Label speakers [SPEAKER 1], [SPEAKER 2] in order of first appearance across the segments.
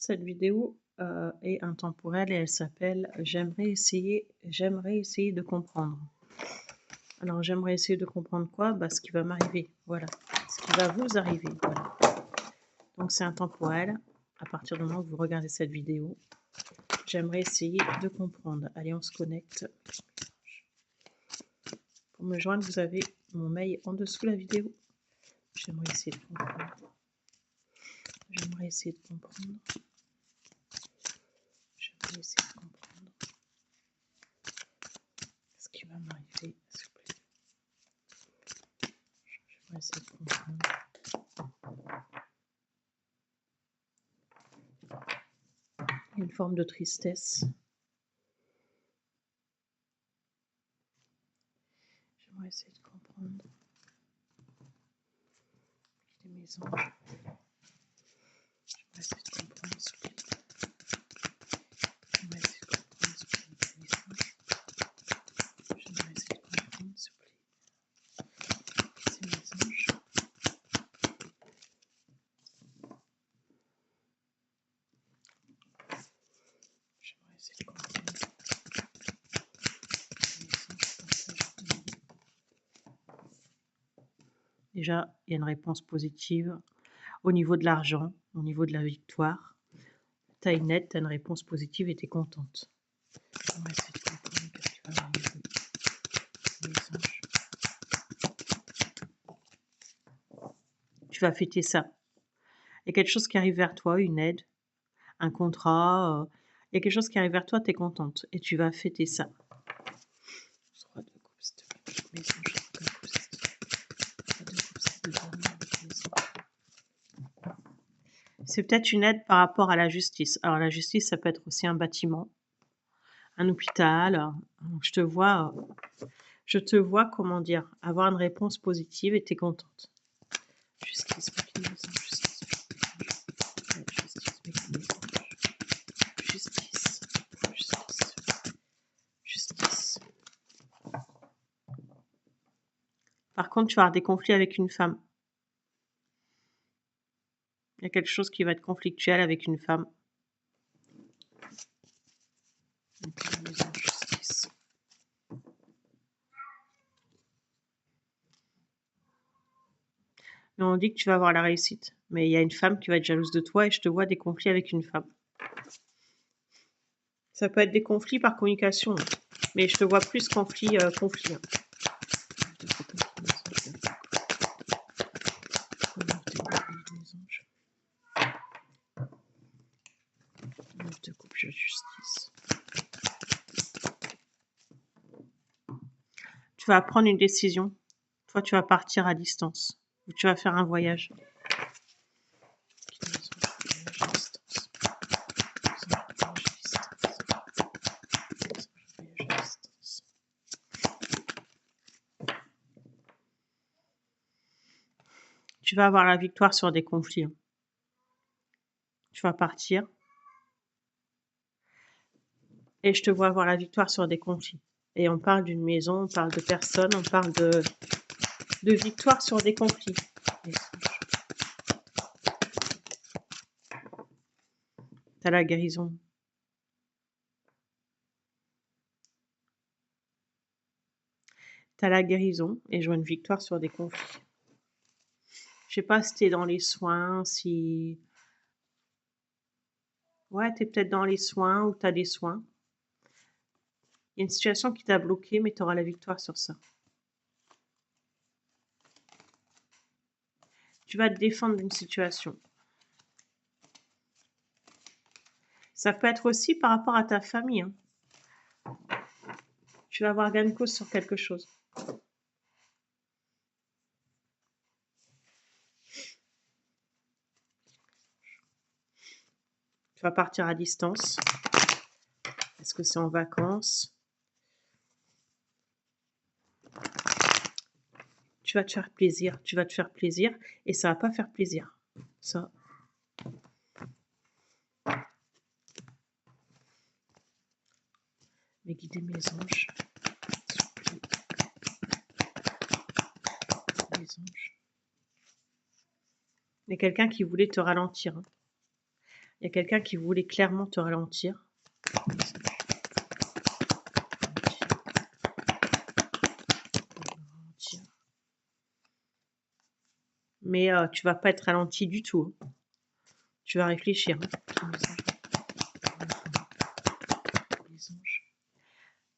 [SPEAKER 1] Cette vidéo est intemporelle et elle s'appelle j'aimerais essayer de comprendre. Alors j'aimerais essayer de comprendre quoi? Bah, ce qui va m'arriver, voilà. Ce qui va vous arriver, voilà. Donc c'est intemporel. À partir du moment où vous regardez cette vidéo, j'aimerais essayer de comprendre. Allez, on se connecte. Pour me joindre, vous avez mon mail en dessous de la vidéo. J'aimerais essayer de comprendre. J'aimerais essayer de comprendre. J'aimerais essayer de comprendre ce qui va m'arriver, s'il vous plaît. J'aimerais essayer de comprendre. Une forme de tristesse. J'aimerais essayer de comprendre. Les mes anges. J'aimerais essayer de comprendre ce que j'aimerais essayer de comprendre ce que mes anges. J'aimerais essayer de comprendre ce que c'est mes anges. J'aimerais essayer de comprendre ce que mes anges partagent de moi. Déjà, il y a une réponse positive. Au niveau de l'argent, au niveau de la victoire, tu as une aide, tu as une réponse positive et tu es contente. J'aimerais essayer de comprendre qu'est-ce qui va m'arriver. Mes anges. Tu vas fêter ça. Il y a quelque chose qui arrive vers toi, une aide, un contrat. Il y a quelque chose qui arrive vers toi, tu es contente. Et tu vas fêter ça. Roi de coupe, s'il te plaît. Mes anges, roi de coupe, s'il te plaît. Roi de coupe, c'est de dormir avec mes anges. C'est peut-être une aide par rapport à la justice. Alors la justice, ça peut être aussi un bâtiment, un hôpital. Je te vois, comment dire, avoir une réponse positive et tu es contente. Justice, avec mes anges, justice, avec mes anges. Justice, justice, justice. Par contre, tu vas avoir des conflits avec une femme. Il y a quelque chose qui va être conflictuel avec une femme. Justice. Mais on dit que tu vas avoir la réussite. Mais il y a une femme qui va être jalouse de toi et je te vois des conflits avec une femme. Ça peut être des conflits par communication, mais je te vois plus conflit. De coupe, justice. Tu vas prendre une décision. Toi, tu vas partir à distance. Ou tu vas faire un voyage. Tu vas avoir la victoire sur des conflits. Tu vas partir. Et je te vois avoir la victoire sur des conflits. Et on parle d'une maison, on parle de personnes, on parle de victoire sur des conflits. T'as la guérison. T'as la guérison et je vois une victoire sur des conflits. Je sais pas si t'es dans les soins, si... Ouais, t'es peut-être dans les soins ou t'as des soins. Il y a une situation qui t'a bloqué, mais t'auras la victoire sur ça. Tu vas te défendre d'une situation. Ça peut être aussi par rapport à ta famille. Tu vas avoir gain de cause sur quelque chose. Tu vas partir à distance. Est-ce que c'est en vacances? Tu vas te faire plaisir. Tu vas te faire plaisir et ça va pas faire plaisir. Ça. Mais guidez mes anges. Les anges. Il y a quelqu'un qui voulait te ralentir. Il y a quelqu'un qui voulait clairement te ralentir. Mais tu vas pas être ralenti du tout, hein. Tu vas réfléchir, hein. Les anges.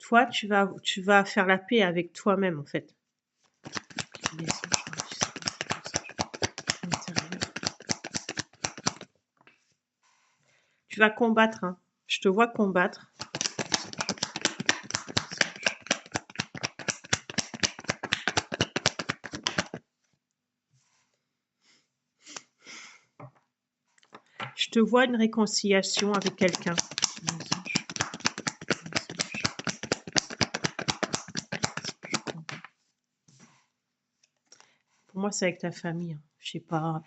[SPEAKER 1] Toi, tu vas faire la paix avec toi-même, en fait. Les anges, intérieur. Tu vas combattre, hein. Je te vois combattre. Je te vois une réconciliation avec quelqu'un. Pour moi, c'est avec ta famille, hein. Je sais pas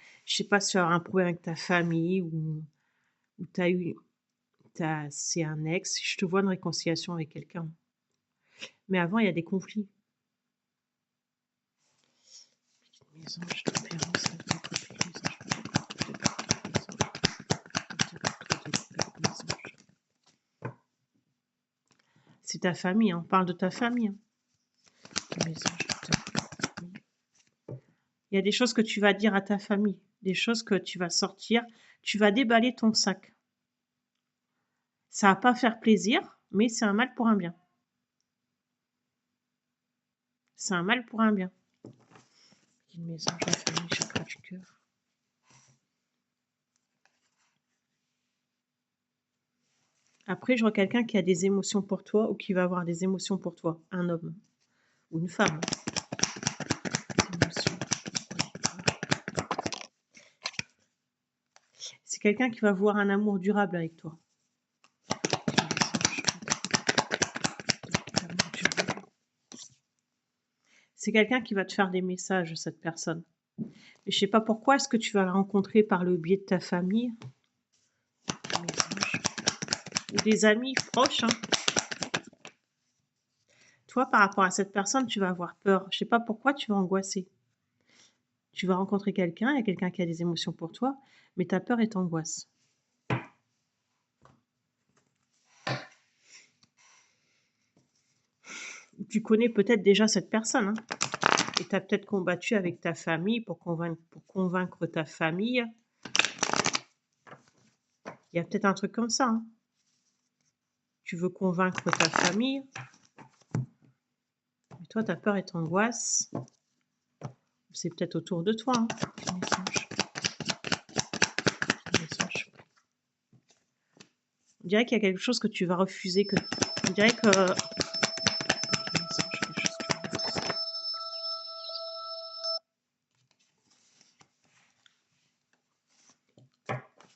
[SPEAKER 1] si tu as un problème avec ta famille ou c'est un ex. Je te vois une réconciliation avec quelqu'un. Mais avant, il y a des conflits. Les anges d'opérance, c'est ta famille, hein. On parle de ta famille, hein. Les anges de ta famille. Il y a des choses que tu vas dire à ta famille, des choses que tu vas sortir, tu vas déballer ton sac. Ça va pas faire plaisir, mais c'est un mal pour un bien. C'est un mal pour un bien. Une maison, la famille, chakra du cœur. Après, je vois quelqu'un qui a des émotions pour toi ou qui va avoir des émotions pour toi. Un homme ou une femme. C'est quelqu'un qui va voir un amour durable avec toi. C'est quelqu'un qui va te faire des messages, cette personne. Mais je sais pas pourquoi, est-ce que tu vas la rencontrer par le biais de ta famille ou des amis proches, hein. Toi, par rapport à cette personne, tu vas avoir peur. Je sais pas pourquoi tu vas angoisser. Tu vas rencontrer quelqu'un, il y a quelqu'un qui a des émotions pour toi, mais ta peur et t'angoisse. Tu connais peut-être déjà cette personne, hein, et tu as peut-être combattu avec ta famille pour convaincre ta famille. Il y a peut-être un truc comme ça, hein. Tu veux convaincre ta famille, mais toi, ta peur et t'angoisse. C'est peut-être autour de toi, hein. On dirait qu'il y a quelque chose que tu vas refuser. On dirait que...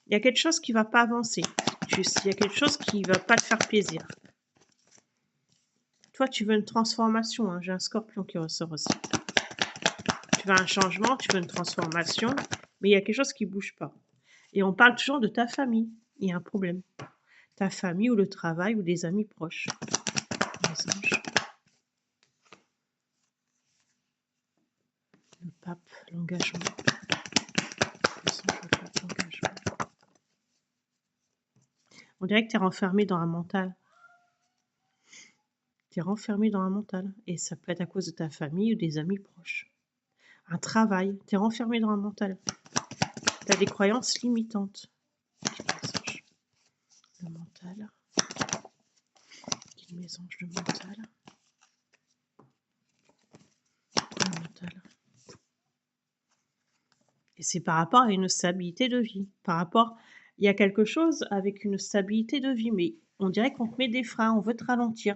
[SPEAKER 1] Il y a quelque chose qui va pas avancer. Il y a quelque chose qui va pas te faire plaisir. Toi, tu veux une transformation, hein. J'ai un scorpion qui ressort aussi. Tu veux un changement, tu veux une transformation, mais il y a quelque chose qui bouge pas. Et on parle toujours de ta famille. Il y a un problème. Ta famille ou le travail ou des amis proches. Les anges. Le pape, l'engagement. L'engagement. On dirait que tu es renfermé dans un mental. Tu es renfermé dans un mental. Et ça peut être à cause de ta famille ou des amis proches. Un travail. Tu es renfermé dans un mental. Tu as des croyances limitantes. Le mental. Le mésange, le mental. Le mental. Et c'est par rapport à une stabilité de vie. Il y a quelque chose avec une stabilité de vie, mais on dirait qu'on te met des freins, on veut te ralentir.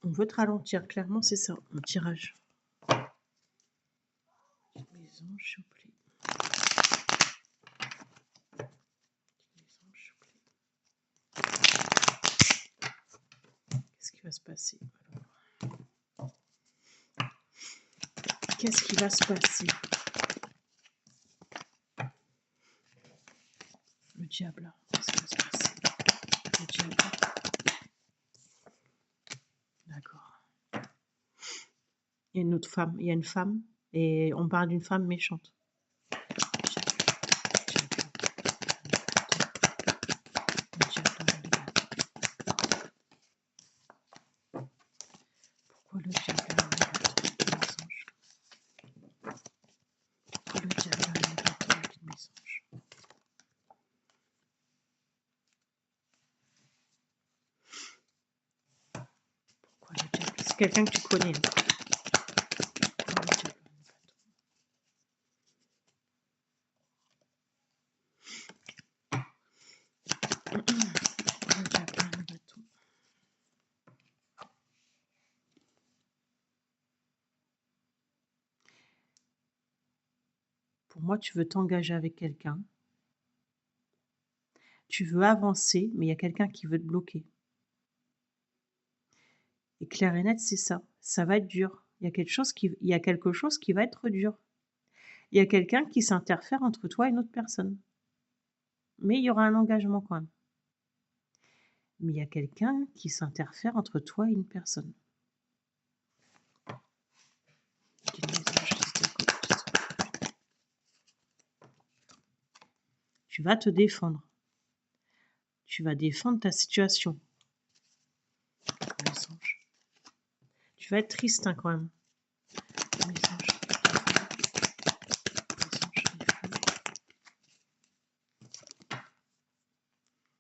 [SPEAKER 1] On veut te ralentir, clairement, c'est ça, mon tirage. Les anges souplés. Qu'est-ce qui va se passer? Qu'est-ce qui va se passer? Le diable. Qu'est-ce qui va se passer? Le diable. D'accord. Il y a une autre femme. Il y a une femme. Et on parle d'une femme méchante. C'est quelqu'un que tu connais. Hein. Pour moi, tu veux t'engager avec quelqu'un. Tu veux avancer, mais il y a quelqu'un qui veut te bloquer. Et clair et net, c'est ça. Ça va être dur. Il y a quelque chose qui va être dur. Il y a quelqu'un qui s'interfère entre toi et une autre personne. Mais il y aura un engagement quand même. Mais il y a quelqu'un qui s'interfère entre toi et une personne. Tu vas te défendre. Tu vas défendre ta situation. Tu vas être triste hein, quand même.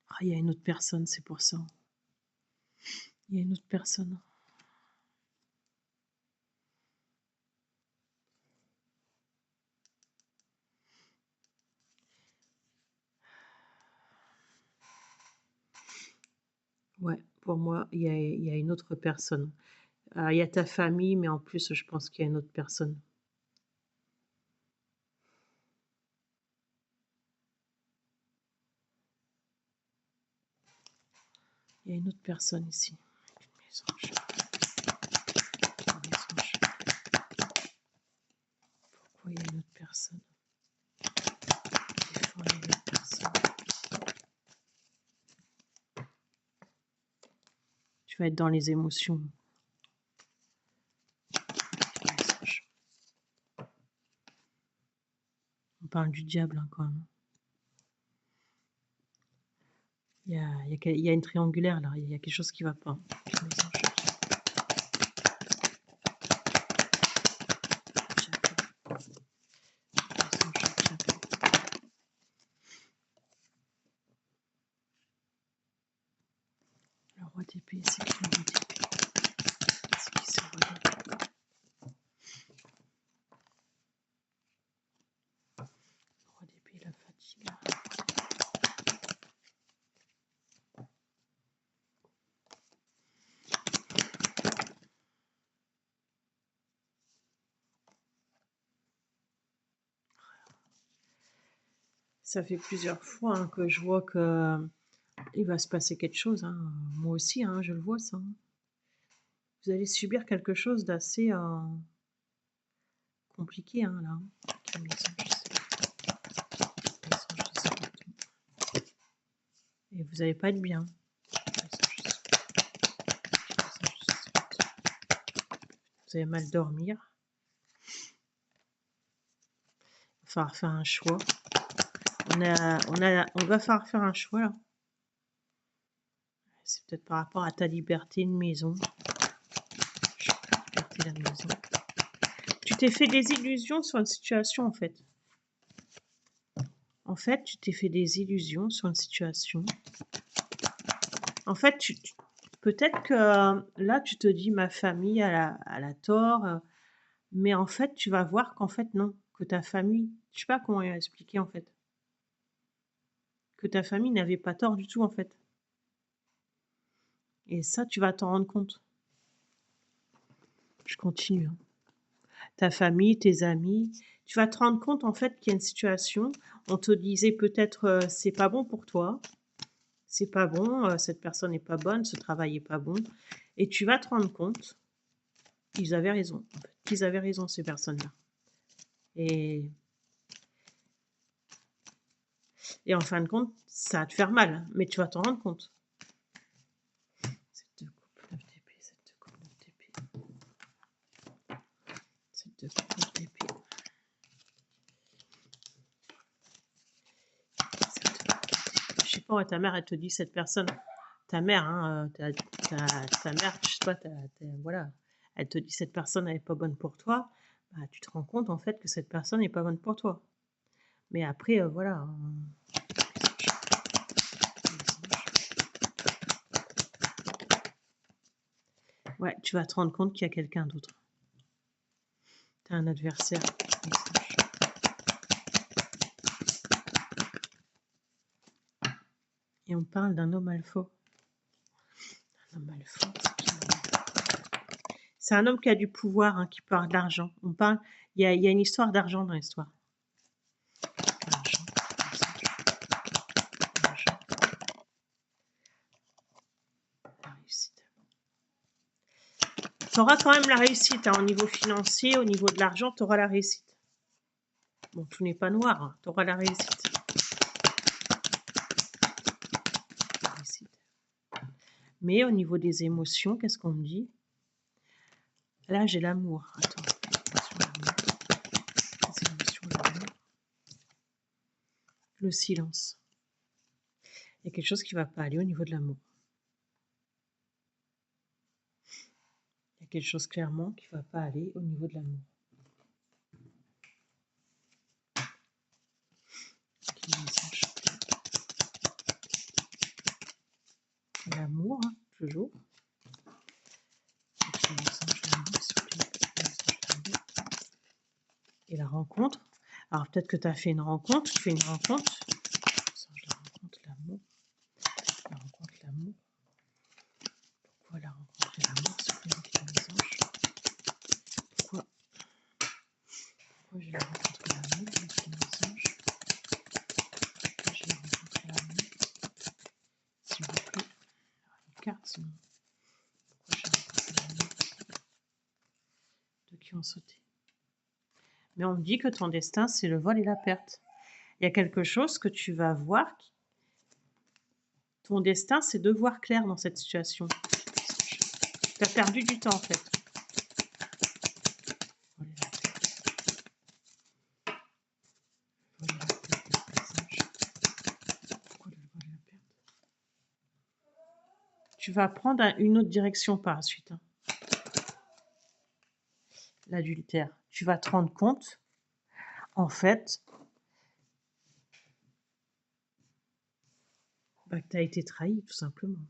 [SPEAKER 1] Ah, il y a une autre personne, c'est pour ça. Il y a une autre personne. Ouais, pour moi, il y a une autre personne. Il y a ta famille, mais en plus, je pense qu'il y a une autre personne. Il y a une autre personne ici. Pourquoi il y a une autre personne? Tu vas être dans les émotions. On parle du diable hein, quand même. Il y a une triangulaire là, il y a quelque chose qui va pas. Le roi d'épée, c'est qui le roi d'épée? C'est qui ce roi d'épée? Le roi d'épée, la fatigue. Ça fait plusieurs fois hein, que je vois que il va se passer quelque chose. Hein. Moi aussi, hein, je le vois ça. Hein. Vous allez subir quelque chose d'assez compliqué hein, là. Et vous n'allez pas être bien. Vous allez mal dormir. Il va falloir faire un choix. On va falloir faire un choix là. C'est peut-être par rapport à ta liberté de maison. Liberté de la maison. Tu t'es fait des illusions sur une situation en fait. En fait, tu t'es fait des illusions sur une situation. En fait, peut-être que là, tu te dis ma famille elle a tort, mais en fait, tu vas voir qu'en fait non, que ta famille, je sais pas comment expliquer en fait, que ta famille n'avait pas tort du tout en fait. Et ça, tu vas t'en rendre compte. Je continue. Hein. Ta famille, tes amis, tu vas te rendre compte en fait qu'il y a une situation. On te disait peut-être c'est pas bon pour toi, c'est pas bon, cette personne n'est pas bonne, ce travail est pas bon, et tu vas te rendre compte qu'ils avaient raison. En fait. Qu'ils avaient raison ces personnes-là. Et en fin de compte, ça va te faire mal, hein, mais tu vas t'en rendre compte. 7 de coupe, 9 d'épée, 7 de coupe, 9 d'épée. 7 de coupe, 9 d'épée. Je sais pas, ta mère, elle te dit cette personne, ta mère, hein, ta mère, je sais pas, voilà, elle te dit cette personne elle est pas bonne pour toi, bah, tu te rends compte en fait que cette personne n'est pas bonne pour toi. Mais après, voilà. Hein. Ouais, tu vas te rendre compte qu'il y a quelqu'un d'autre. Tu as un adversaire. Et on parle d'un homme alpha. Un homme alpha, c'est un homme qui a du pouvoir, hein, qui parle d'argent. On parle, il y a une histoire d'argent dans l'histoire. Tu auras quand même la réussite, hein, au niveau financier, au niveau de l'argent, tu auras la réussite. Bon, tout n'est pas noir, hein, tu auras la réussite. Mais au niveau des émotions, qu'est-ce qu'on me dit? Là, j'ai l'amour. Attends. Le silence. Il y a quelque chose qui ne va pas aller au niveau de l'amour. Il y a quelque chose clairement qui ne va pas aller au niveau de l'amour. L'amour, hein, toujours. Et la rencontre. Alors peut-être que tu as fait une rencontre, tu fais une rencontre. La rencontre, l'amour. La rencontre, l'amour. Pourquoi la rencontre et l'amour, s'il vous plaît, les anges? Pourquoi j'ai la rencontre et l'amour, les anges? Pourquoi j'ai la rencontre et l'amour? S'il vous plaît. Une carte, sinon. Pourquoi j'ai la rencontre et l'amour? De qui ont sauté? Mais on me dit que ton destin, c'est le vol et la perte. Il y a quelque chose que tu vas voir. Ton destin, c'est de voir clair dans cette situation. Tu as perdu du temps, en fait. Tu vas prendre une autre direction par la suite. Hein. L'adultère. Tu vas te rendre compte, en fait, que tu as été trahi, tout simplement.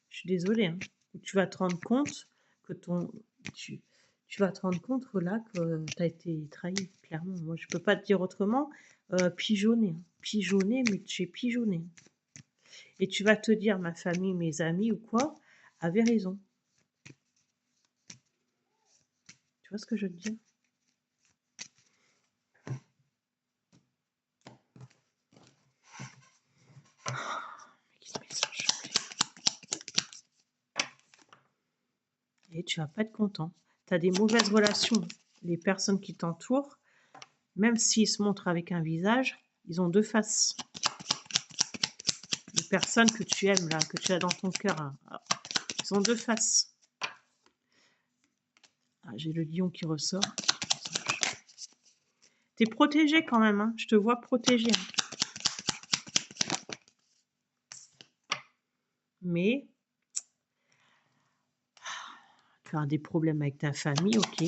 [SPEAKER 1] Je suis désolée. Hein. Tu vas te rendre compte que tu vas te rendre compte là que tu as été trahi, clairement. Moi, je ne peux pas te dire autrement. Pigeonner. Hein. Pigeonner, mais tu es pigeonné. Et tu vas te dire, ma famille, mes amis ou quoi, avaient raison. Tu vois ce que je veux te dire? Et tu vas pas être content. Tu as des mauvaises relations. Les personnes qui t'entourent, même s'ils se montrent avec un visage, ils ont deux faces. Les personnes que tu aimes, là, que tu as dans ton cœur, hein, ils ont deux faces. Ah, j'ai le lion qui ressort. Tu es protégé quand même, hein. Je te vois protégé. Hein. Mais tu as des problèmes avec ta famille, ok.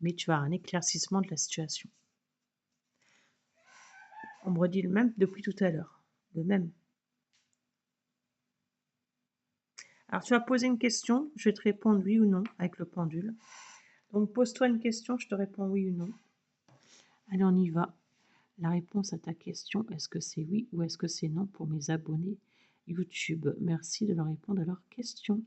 [SPEAKER 1] Mais tu as un éclaircissement de la situation. On me redit le même depuis tout à l'heure. Le même. Alors, tu vas poser une question, je vais te répondre oui ou non avec le pendule. Donc, pose-toi une question, je te réponds oui ou non. Allez, on y va. La réponse à ta question, est-ce que c'est oui ou est-ce que c'est non pour mes abonnés YouTube? Merci de leur répondre à leurs questions.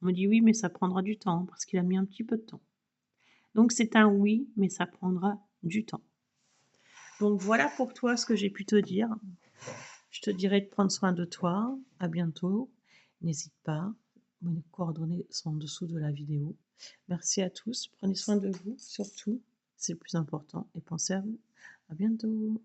[SPEAKER 1] On me dit oui, mais ça prendra du temps parce qu'il a mis un petit peu de temps. Donc, c'est un oui, mais ça prendra du temps. Donc, voilà pour toi ce que j'ai pu te dire. Je te dirai de prendre soin de toi. À bientôt. N'hésite pas. Mes coordonnées sont en dessous de la vidéo. Merci à tous. Prenez soin de vous, surtout. C'est le plus important. Et pensez à vous. À bientôt.